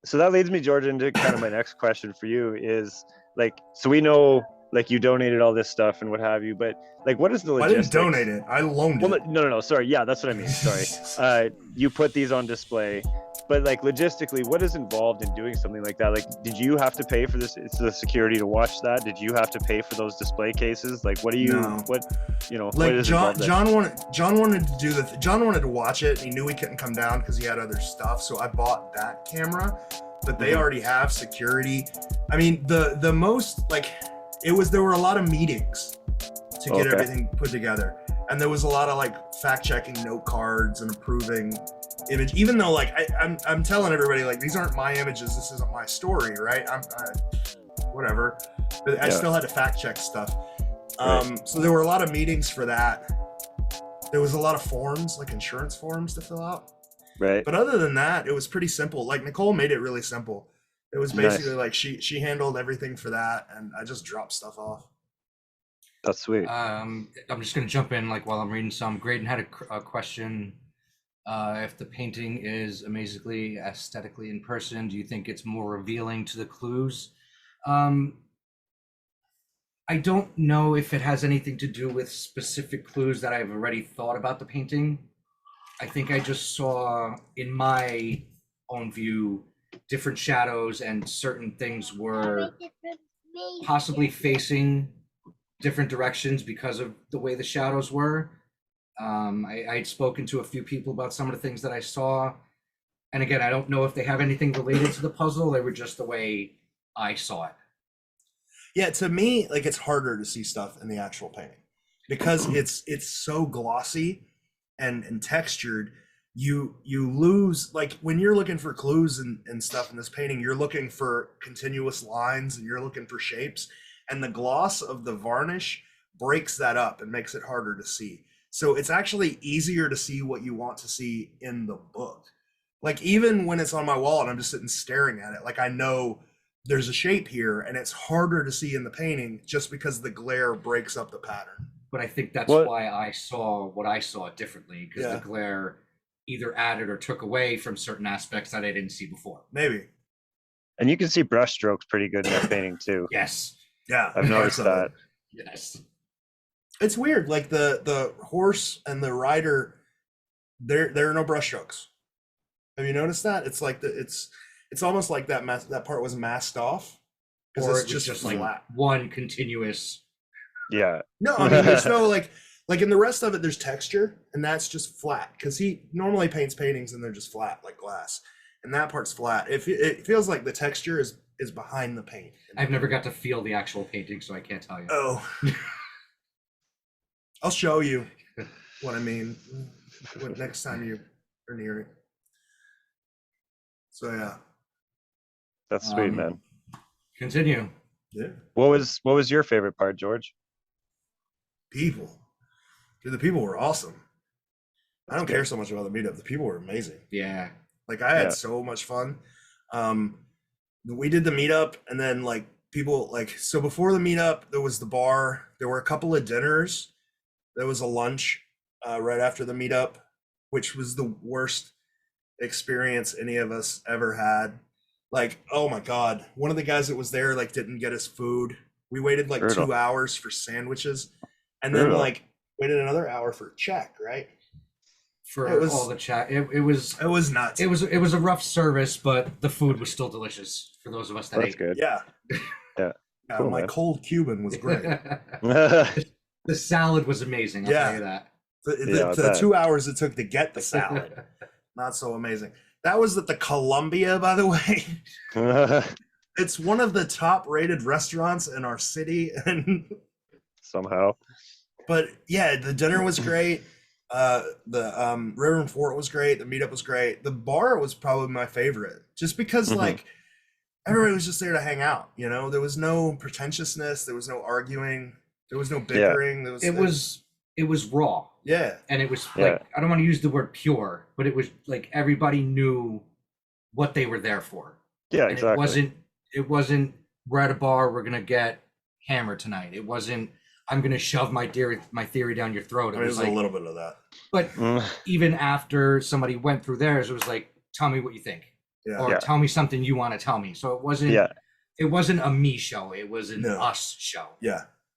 So that leads me, George, into kind of my next question for you is like, so we know like you donated all this stuff and what have you, but like, what is the I didn't logistics? donate it. I loaned Well, it. no. Sorry. Yeah, that's what I mean. Sorry. You put these on display, but like logistically, what is involved in doing something like that? Like, did you have to pay for this? It's the security to watch that. Did you have to pay for those display cases? Like, what do you, No. what Like is John, involved there? John wanted to do John wanted to watch it. He knew he couldn't come down because he had other stuff. So I bought that camera, but they already have security. I mean, the most like there were a lot of meetings to get everything put together, and there was a lot of like fact checking note cards and approving image. Even though like I'm telling everybody like these aren't my images, this isn't my story, right? Whatever, but I still had to fact check stuff. So there were a lot of meetings for that. There was a lot of forms, like insurance forms to fill out. Right. But other than that, it was pretty simple. Like Nicole made it really simple. It was basically like she handled everything for that, and I just dropped stuff off. That's sweet. I'm just gonna jump in like while I'm reading some. Graydon had a question. If the painting is amazingly aesthetically in person, do you think it's more revealing to the clues? I don't know if it has anything to do with specific clues that I've already thought about the painting. I think I just saw in my own view different shadows, and certain things were possibly facing different directions because of the way the shadows were. I'd spoken to a few people about some of the things that I saw. And again, I don't know if they have anything related to the puzzle. They were just the way I saw it. Yeah, to me, like it's harder to see stuff in the actual painting because it's so glossy and textured. You lose, like when you're looking for clues and stuff in this painting, you're looking for continuous lines and you're looking for shapes, and the gloss of the varnish breaks that up and makes it harder to see. So it's actually easier to see what you want to see in the book. Like even when it's on my wall and I'm just sitting staring at it, like I know there's a shape here, and it's harder to see in the painting just because the glare breaks up the pattern. But I think that's why I saw what I saw differently, because the glare either added or took away from certain aspects that I didn't see before. Maybe. And you can see brush strokes pretty good in that painting too. Yes. Yeah. I've noticed that. Yes. It's weird. Like the horse and the rider, there are no brush strokes. Have you noticed that? It's like it's almost like that part was masked off because it's just flat. Like one continuous. Yeah. No, I mean there's no like in the rest of it there's texture, and that's just flat because he normally paints paintings and they're just flat like glass, and that part's flat. It feels like the texture is behind the paint. I've never got to feel the actual painting, so I can't tell you. Oh. I'll show you what I mean next time you are near it. So yeah. That's sweet, man. Continue. Yeah. What was your favorite part, George? People. Dude, the people were awesome. I don't care so much about the meetup. The people were amazing. Yeah. Like I had so much fun. We did the meetup, and then like people so before the meetup there was the bar. There were a couple of dinners. There was a lunch right after the meetup, which was the worst experience any of us ever had. Like, oh my God, one of the guys that was there like didn't get his food. We waited like 2 hours for sandwiches, and then like waited another hour for a check, right? For all the chat. It was nuts. It was a rough service, but the food was still delicious for those of us that ate. That's good. Yeah. Yeah. Cool, my cold Cuban was great. The salad was amazing, I'll tell you that. The 2 hours it took to get the salad, not so amazing. That was at the Columbia, by the way. It's one of the top rated restaurants in our city. And somehow. But yeah, the dinner was great. The River and Fort was great. The meetup was great. The bar was probably my favorite, just because like everybody was just there to hang out. You know, there was no pretentiousness. There was no arguing. There was no bickering. It was raw. Yeah. And it was like, I don't want to use the word pure, but it was like everybody knew what they were there for. Yeah, and exactly. It wasn't we're at a bar, we're gonna get hammered tonight. It wasn't I'm gonna shove my theory down your throat. It was like, a little bit of that. But even after somebody went through theirs, it was like, tell me what you think. Yeah. or Yeah. tell me something you want to tell me. So it wasn't Yeah. it wasn't a me show, it was an No. us show. Yeah.